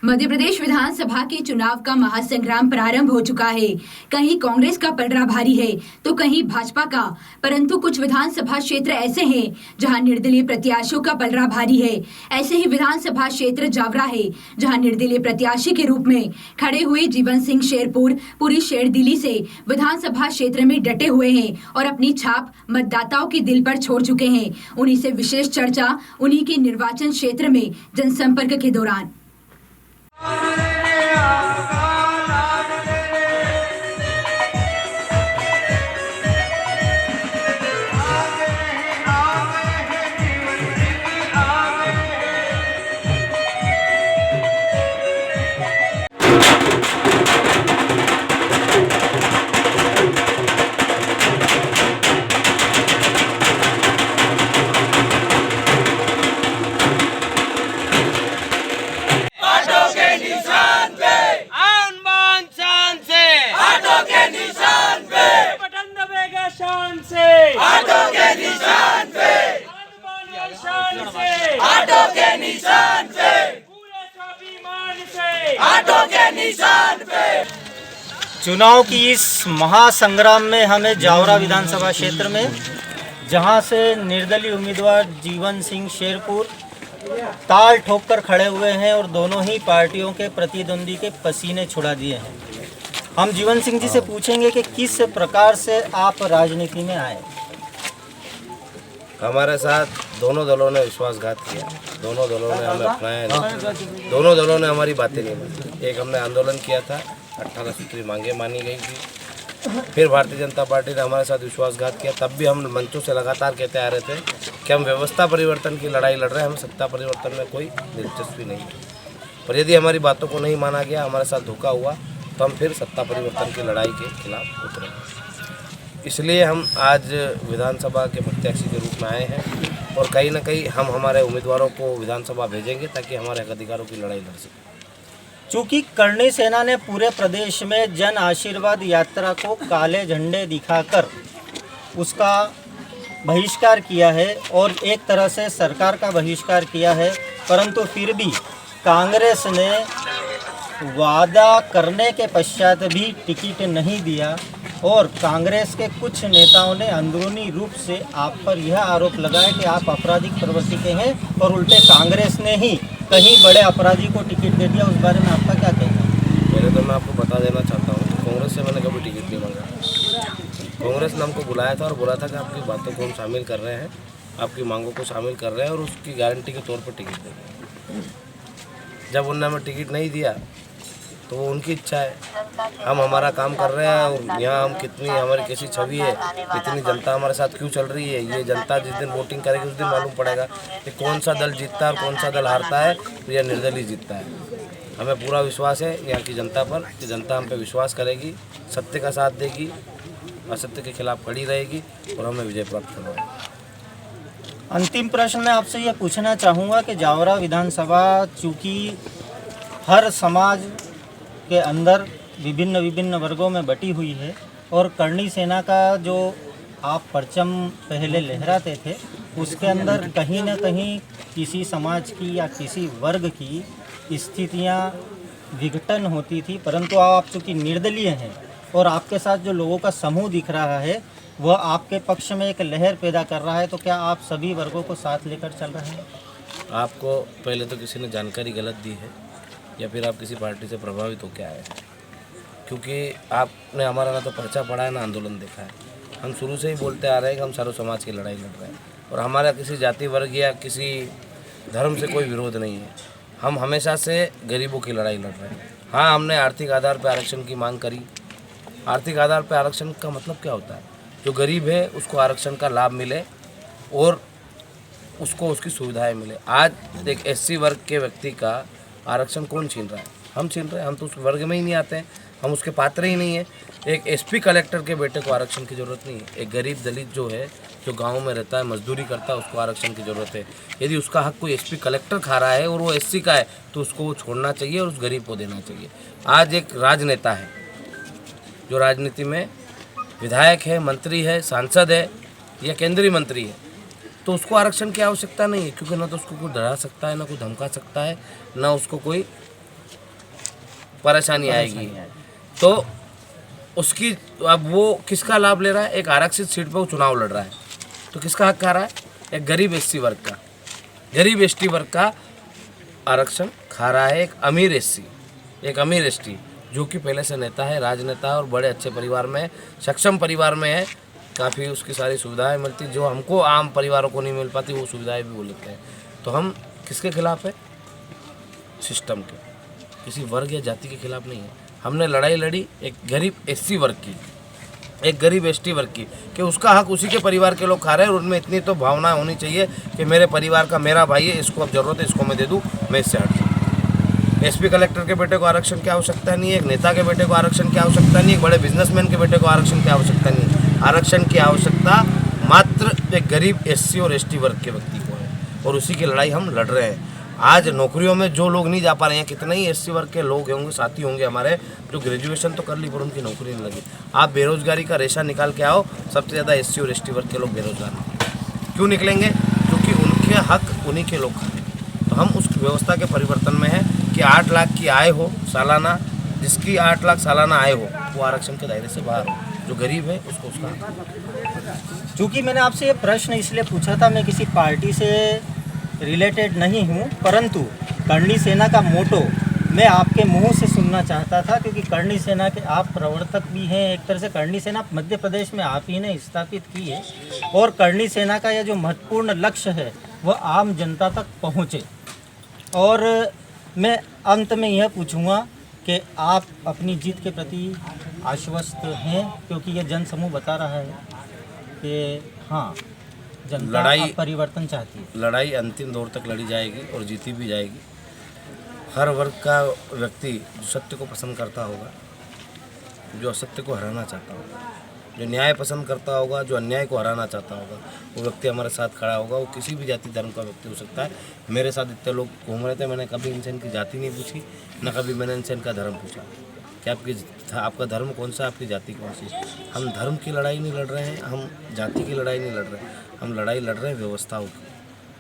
मध्य प्रदेश विधानसभा के चुनाव का महासंग्राम प्रारंभ हो चुका है। कहीं कांग्रेस का पलड़ा भारी है तो कहीं भाजपा का, परंतु कुछ विधानसभा क्षेत्र ऐसे हैं जहां निर्दलीय प्रत्याशियों का पलड़ा भारी है। ऐसे ही विधानसभा क्षेत्र जावरा है, जहां निर्दलीय प्रत्याशी के रूप में खड़े हुए जीवन सिंह शेरपुर पूरी शेरदिली से विधानसभा क्षेत्र में डटे हुए हैं और अपनी छाप मतदाताओं के दिल पर छोड़ चुके हैं। उन्हीं से विशेष चर्चा उन्हीं के निर्वाचन क्षेत्र में जनसंपर्क के दौरान। चुनाव की इस महासंग्राम में हमें जावरा विधानसभा क्षेत्र में, जहां से निर्दलीय उम्मीदवार जीवन सिंह शेरपुर ताल ठोक कर खड़े हुए हैं और दोनों ही पार्टियों के प्रतिद्वंदी के पसीने छुड़ा दिए हैं। हम जीवन सिंह जी से पूछेंगे कि किस प्रकार से आप राजनीति में आए। हमारे साथ दोनों दलों ने विश्वासघात किया, दोनों दलों ने हमें अपनाया नहीं, दोनों दलों ने हमारी बातें नहीं मानी। एक हमने आंदोलन किया था, 18 सूत्री मांगे मानी गई थी। फिर भारतीय जनता पार्टी ने हमारे साथ विश्वासघात किया। तब भी हम मंचों से लगातार कहते आ रहे थे कि हम व्यवस्था परिवर्तन की लड़ाई लड़ रहे हैं, हमें सत्ता परिवर्तन में कोई दिलचस्पी नहीं है। पर यदि हमारी बातों को नहीं माना गया, हमारे साथ धोखा हुआ, तो हम फिर सत्ता परिवर्तन की लड़ाई के खिलाफ उतरे। इसलिए हम आज विधानसभा के प्रत्याशी के रूप में आए हैं और कहीं ना कहीं हम हमारे उम्मीदवारों को विधानसभा भेजेंगे ताकि हमारे हक अधिकारों की लड़ाई लड़ सकें। चूँकि करणी सेना ने पूरे प्रदेश में जन आशीर्वाद यात्रा को काले झंडे दिखाकर उसका बहिष्कार किया है और एक तरह से सरकार का बहिष्कार किया है, परंतु फिर भी कांग्रेस ने वादा करने के पश्चात भी टिकट नहीं दिया और कांग्रेस के कुछ नेताओं ने अंदरूनी रूप से आप पर यह आरोप लगाया कि आप आपराधिक प्रवृत्ति के हैं और उल्टे कांग्रेस ने ही कहीं बड़े अपराधी को टिकट दे दिया। उस बारे में आपका क्या कहना है? पहले तो मैं आपको बता देना चाहता हूँ कि कांग्रेस से मैंने कभी टिकट नहीं मांगा। कांग्रेस ने हमको बुलाया था और बोला था कि आपकी बातों को हम शामिल कर रहे हैं, आपकी मांगों को शामिल कर रहे हैं और उसकी गारंटी के तौर पर टिकट देंगे। जब उन्होंने हमें टिकट नहीं दिया तो वो उनकी इच्छा है, हम हमारा काम कर रहे हैं और यहाँ हम कितनी हमारी कैसी छवि है, इतनी जनता हमारे साथ क्यों चल रही है, ये जनता जिस दिन वोटिंग करेगी उस दिन मालूम पड़ेगा कि कौन सा दल जीतता है और कौन सा दल हारता है, तो यह निर्दलीय जीतता है। हमें पूरा विश्वास है यहाँ की जनता पर कि जनता हम पे विश्वास करेगी, सत्य का साथ देगी, असत्य के खिलाफ खड़ी रहेगी और हमें विजय प्राप्त करवाएगी। अंतिम प्रश्न मैं आपसे ये पूछना चाहूँगा कि जावरा विधानसभा चूँकि हर समाज के अंदर विभिन्न वर्गों में बटी हुई है और करणी सेना का जो आप परचम पहले लहराते थे उसके अंदर कहीं ना कहीं किसी समाज की या किसी वर्ग की स्थितियां विघटन होती थी, परंतु आप चूँकि निर्दलीय हैं और आपके साथ जो लोगों का समूह दिख रहा है वह आपके पक्ष में एक लहर पैदा कर रहा है, तो क्या आप सभी वर्गों को साथ लेकर चल रहे हैं? आपको पहले तो किसी ने जानकारी गलत दी है या फिर आप किसी पार्टी से प्रभावित होकर आए हैं, क्योंकि आपने हमारा ना तो पर्चा पढ़ा है ना आंदोलन देखा है। हम शुरू से ही बोलते आ रहे हैं कि हम सर्व समाज की लड़ाई लड़ रहे हैं और हमारा किसी जाति वर्ग या किसी धर्म से कोई विरोध नहीं है। हम हमेशा से गरीबों की लड़ाई लड़ रहे हैं। हाँ, हमने आर्थिक आधार पर आरक्षण की मांग करी। आर्थिक आधार पर आरक्षण का मतलब क्या होता है? जो गरीब है उसको आरक्षण का लाभ मिले और उसको उसकी सुविधाएँ मिले। आज एक SC वर्ग के व्यक्ति का आरक्षण कौन छीन रहा है? हम छीन रहे हैं। हम तो उस वर्ग में ही नहीं आते हैं, हम उसके पात्र ही नहीं है। एक SP कलेक्टर के बेटे को आरक्षण की ज़रूरत नहीं है। एक गरीब दलित जो है, जो गांव में रहता है, मजदूरी करता है, उसको आरक्षण की ज़रूरत है। यदि उसका हक कोई SP कलेक्टर खा रहा है और वो SC का है तो उसको वो छोड़ना चाहिए और उस गरीब को देना चाहिए। आज एक राजनेता है जो राजनीति में विधायक है, मंत्री है, सांसद है या केंद्रीय मंत्री है, तो उसको आरक्षण की आवश्यकता नहीं है, क्योंकि ना तो उसको कोई डरा सकता है, ना कोई धमका सकता है, ना उसको कोई परेशानी आएगी। तो उसकी अब वो किसका लाभ ले रहा है? एक आरक्षित सीट पर वो चुनाव लड़ रहा है, तो किसका हक खा रहा है? एक गरीब एससी वर्ग का, गरीब एसटी वर्ग का आरक्षण खा रहा है एक अमीर एससी, एक अमीर एसटी जो कि पहले से नेता है, राजनेता है और बड़े अच्छे परिवार में है, सक्षम परिवार में है, काफ़ी उसकी सारी सुविधाएं मिलती जो हमको आम परिवारों को नहीं मिल पाती, वो सुविधाएं भी वो लेते हैं। तो हम किसके खिलाफ है? सिस्टम के, किसी वर्ग या जाति के खिलाफ नहीं है। हमने लड़ाई लड़ी एक गरीब एससी वर्ग की, एक गरीब एसटी वर्ग की, कि उसका हक उसी के परिवार के लोग खा रहे हैं और उनमें इतनी तो भावना होनी चाहिए कि मेरे परिवार का मेरा भाई है, इसको अब जरूरत है, इसको मैं दे दूँ, मैं इससे हट जाऊँ। एसपी कलेक्टर के बेटे को आरक्षण की आवश्यकता नहीं है, एक नेता के बेटे को आरक्षण की आवश्यकता नहीं है, एक बड़े बिजनेसमैन के बेटे को आरक्षण की आवश्यकता नहीं है। आरक्षण की आवश्यकता मात्र एक गरीब एससी और एसटी वर्ग के व्यक्ति को है और उसी की लड़ाई हम लड़ रहे हैं। आज नौकरियों में जो लोग नहीं जा पा रहे हैं, कितने ही एससी वर्ग के लोग होंगे, साथी होंगे हमारे जो ग्रेजुएशन तो कर ली पर उनकी नौकरी नहीं लगी। आप बेरोजगारी का रेशा निकाल के आओ, सबसे ज़्यादा एससी और एसटी वर्ग के लोग बेरोजगार हैं। क्यों निकलेंगे? क्योंकि उनके हक उन्हीं के लोग खाते हैं। तो हम उस व्यवस्था के परिवर्तन में है कि 8 लाख की आय हो सालाना, जिसकी 8 लाख सालाना आय हो वो आरक्षण के दायरे से बाहर हो, जो गरीब है उसको उसका। चूँकि मैंने आपसे ये प्रश्न इसलिए पूछा था, मैं किसी पार्टी से रिलेटेड नहीं हूँ, परंतु करणी सेना का मोटो मैं आपके मुंह से सुनना चाहता था, क्योंकि करणी सेना के आप प्रवर्तक भी हैं। एक तरह से करणी सेना मध्य प्रदेश में आप ही ने स्थापित की है और करणी सेना का यह जो महत्वपूर्ण लक्ष्य है वह आम जनता तक पहुँचे। और मैं अंत में यह पूछूंगा कि आप अपनी जीत के प्रति आश्वस्त हैं, क्योंकि यह जन समूह बता रहा है कि हाँ जनता लड़ाई अब परिवर्तन चाहती है। लड़ाई अंतिम दौर तक लड़ी जाएगी और जीती भी जाएगी। हर वर्ग का व्यक्ति जो सत्य को पसंद करता होगा, जो असत्य को हराना चाहता होगा, जो न्याय पसंद करता होगा, जो अन्याय को हराना चाहता होगा, वो व्यक्ति हमारे साथ खड़ा होगा। वो किसी भी जाति धर्म का व्यक्ति हो सकता है। मेरे साथ इतने लोग घूम रहे थे, मैंने कभी इनसे इनकी जाति नहीं पूछी, न कभी मैंने इनसे इनका धर्म पूछा कि आपका धर्म कौन सा, आपकी जाति कौन सी। हम धर्म की लड़ाई नहीं लड़ रहे हैं, हम जाति की लड़ाई नहीं लड़ रहे हैं, हम लड़ाई लड़ रहे हैं व्यवस्थाओं की।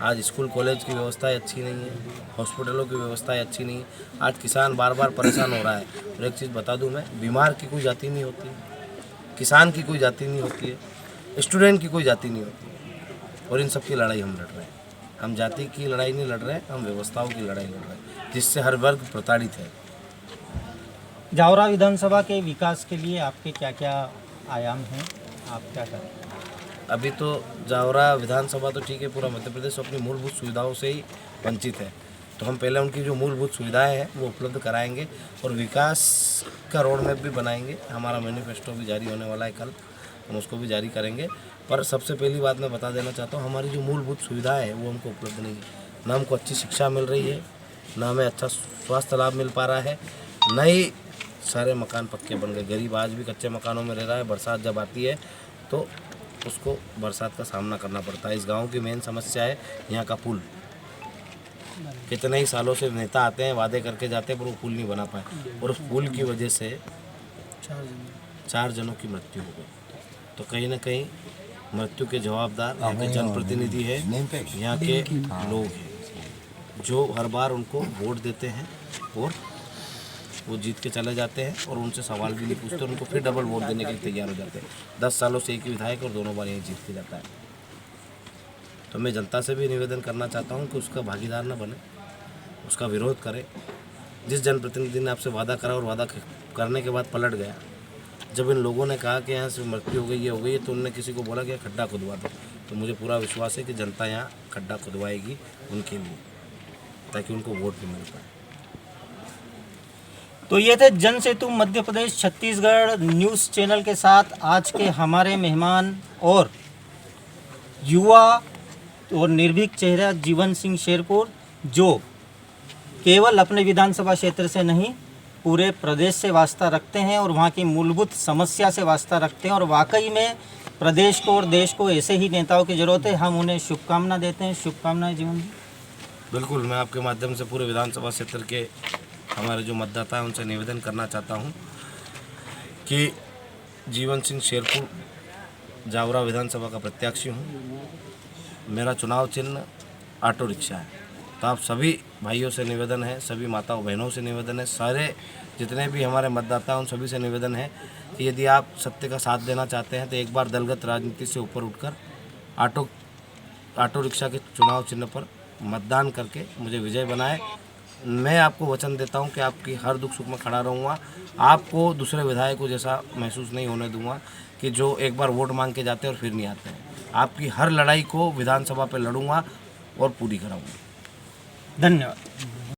आज स्कूल कॉलेज की व्यवस्थाएं अच्छी नहीं है, हॉस्पिटलों की व्यवस्थाएं अच्छी नहीं है। आज किसान बार बार परेशान हो रहा है। और एक चीज़ बता दूं मैं, बीमार की कोई जाति नहीं होती, किसान की कोई जाति नहीं होती है, स्टूडेंट की कोई जाति नहीं होती है। और इन सब की लड़ाई हम लड़ रहे हैं। हम जाति की लड़ाई नहीं लड़ रहे हैं, हम व्यवस्थाओं की लड़ाई लड़ रहे हैं, जिससे हर वर्ग प्रताड़ित है। जावरा विधानसभा के विकास के लिए आपके क्या क्या आयाम हैं, आप क्या करें? अभी तो जावरा विधानसभा तो ठीक है, पूरा मध्य प्रदेश अपनी मूलभूत सुविधाओं से ही वंचित है। तो हम पहले उनकी जो मूलभूत सुविधाएं हैं वो उपलब्ध कराएंगे और विकास का रोड मैप भी बनाएंगे। हमारा मैनिफेस्टो भी जारी होने वाला है कल, हम उसको भी जारी करेंगे। पर सबसे पहली बात मैं बता देना चाहता हूँ, हमारी जो मूलभूत सुविधाएं हैं वो हमको उपलब्ध नहीं है। ना हमको अच्छी शिक्षा मिल रही है, ना हमें अच्छा स्वास्थ्य लाभ मिल पा रहा है, न ही सारे मकान पक्के बन गए। गरीब आज भी कच्चे मकानों में रह रहा है। बरसात जब आती है तो उसको बरसात का सामना करना पड़ता है। इस गांव की मेन समस्या है यहाँ का पुल। कितने ही सालों से नेता आते हैं, वादे करके जाते हैं, पर वो पुल नहीं बना पाए और उस पुल की वजह से 4 जनों की मृत्यु हो गई। तो कहीं ना कहीं मृत्यु के जवाबदार यहाँ के जनप्रतिनिधि है, यहाँ के लोग हैं जो हर बार उनको वोट देते हैं और वो जीत के चले जाते हैं और उनसे सवाल भी नहीं पूछते, उनको फिर डबल वोट देने के लिए तैयार हो जाते हैं। 10 सालों से एक ही विधायक और दोनों बार यही जीत के जाता है। तो मैं जनता से भी निवेदन करना चाहता हूँ कि उसका भागीदार न बने, उसका विरोध करे। जिस जनप्रतिनिधि ने आपसे वादा करा और वादा करने के बाद पलट गया, जब इन लोगों ने कहा कि यहाँ से मृत्यु हो गई, ये हो गई, तो उन्होंने किसी को बोला कि खड्डा खुदवा दो। तो मुझे पूरा विश्वास है कि जनता यहाँ खड्डा खुदवाएगी उनके लिए, ताकि उनको वोट भी मिल पाए। तो ये थे जन सेतु मध्य प्रदेश छत्तीसगढ़ न्यूज़ चैनल के साथ आज के हमारे मेहमान और युवा और निर्भीक चेहरा जीवन सिंह शेरपुर, जो केवल अपने विधानसभा क्षेत्र से नहीं पूरे प्रदेश से वास्ता रखते हैं और वहाँ की मूलभूत समस्या से वास्ता रखते हैं। और वाकई में प्रदेश को और देश को ऐसे ही नेताओं की ज़रूरत है। हम उन्हें शुभकामना देते हैं। शुभकामनाएं जीवन जी। बिल्कुल, मैं आपके माध्यम से पूरे विधानसभा क्षेत्र के हमारे जो मतदाता हैं उनसे निवेदन करना चाहता हूं कि जीवन सिंह शेरपुर जावरा विधानसभा का प्रत्याशी हूं। मेरा चुनाव चिन्ह ऑटो रिक्शा है। तो आप सभी भाइयों से निवेदन है, सभी माताओं बहनों से निवेदन है, सारे जितने भी हमारे मतदाता हैं उन सभी से निवेदन है कि यदि आप सत्य का साथ देना चाहते हैं तो एक बार दलगत राजनीति से ऊपर उठकर ऑटो रिक्शा के चुनाव चिन्ह पर मतदान करके मुझे विजय बनाए। मैं आपको वचन देता हूं कि आपकी हर दुख सुख में खड़ा रहूँगा। आपको दूसरे विधायकों जैसा महसूस नहीं होने दूंगा कि जो एक बार वोट मांग के जाते हैं और फिर नहीं आते हैं। आपकी हर लड़ाई को विधानसभा पे लड़ूंगा और पूरी कराऊंगा। धन्यवाद।